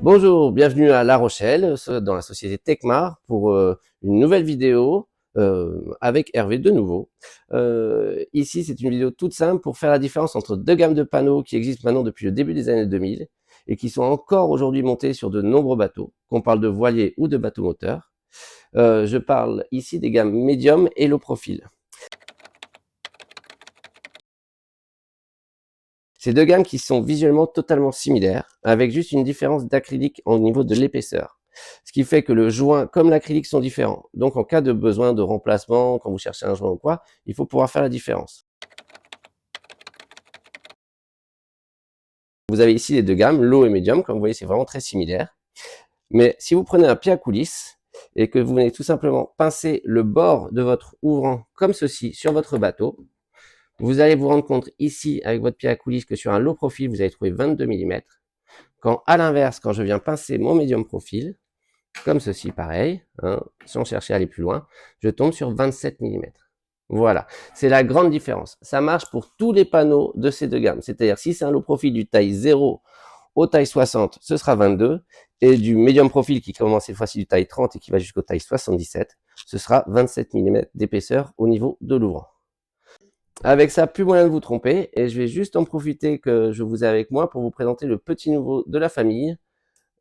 Bonjour, bienvenue à La Rochelle, dans la société Techmar, pour une nouvelle vidéo avec Hervé de nouveau. Ici, c'est une vidéo toute simple pour faire la différence entre deux gammes de panneaux qui existent maintenant depuis le début des années 2000 et qui sont encore aujourd'hui montés sur de nombreux bateaux, qu'on parle de voiliers ou de bateaux moteurs. Je parle ici des gammes médium et low profil. Ces deux gammes qui sont visuellement totalement similaires, avec juste une différence d'acrylique au niveau de l'épaisseur. Ce qui fait que le joint comme l'acrylique sont différents. Donc en cas de besoin de remplacement, quand vous cherchez un joint ou quoi, il faut pouvoir faire la différence. Vous avez ici les deux gammes, low et medium, comme vous voyez c'est vraiment très similaire. Mais si vous prenez un pied à coulisse et que vous venez tout simplement pincer le bord de votre ouvrant comme ceci sur votre bateau, vous allez vous rendre compte ici avec votre pied à coulisse que sur un low profil vous allez trouver 22 mm. Quand à l'inverse, quand je viens pincer mon médium profil, comme ceci pareil, hein, sans chercher à aller plus loin, je tombe sur 27 mm. Voilà, c'est la grande différence. Ça marche pour tous les panneaux de ces deux gammes. C'est-à-dire si c'est un low profil du taille 0 au taille 60, ce sera 22, et du médium profil qui commence cette fois-ci du taille 30 et qui va jusqu'au taille 77, ce sera 27 mm d'épaisseur au niveau de l'ouvrant. Avec ça, plus moyen de vous tromper, et je vais juste en profiter que je vous ai avec moi pour vous présenter le petit nouveau de la famille,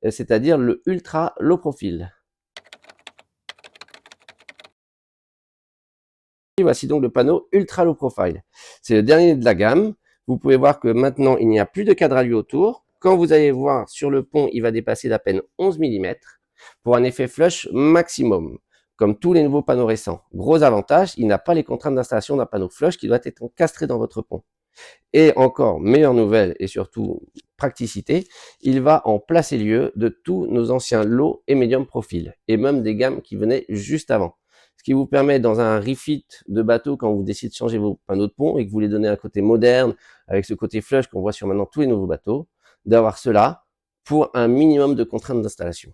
c'est-à-dire le ultra low profil. Et voici donc le panneau ultra low profile. C'est le dernier de la gamme. Vous pouvez voir que maintenant il n'y a plus de cadre à lui autour. Quand vous allez voir sur le pont, il va dépasser d'à peine 11 mm pour un effet flush maximum, comme tous les nouveaux panneaux récents. Gros avantage, il n'a pas les contraintes d'installation d'un panneau flush qui doit être encastré dans votre pont. Et encore meilleure nouvelle et surtout praticité, il va en placer lieu de tous nos anciens low et medium profil, et même des gammes qui venaient juste avant. Ce qui vous permet dans un refit de bateau, quand vous décidez de changer vos panneaux de pont et que vous voulez donner un côté moderne, avec ce côté flush qu'on voit sur maintenant tous les nouveaux bateaux, d'avoir cela pour un minimum de contraintes d'installation.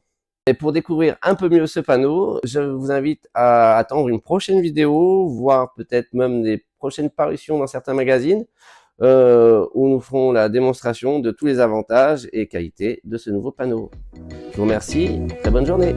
Et pour découvrir un peu mieux ce panneau, je vous invite à attendre une prochaine vidéo, voire peut-être même des prochaines parutions dans certains magazines, où nous ferons la démonstration de tous les avantages et qualités de ce nouveau panneau. Je vous remercie, très bonne journée.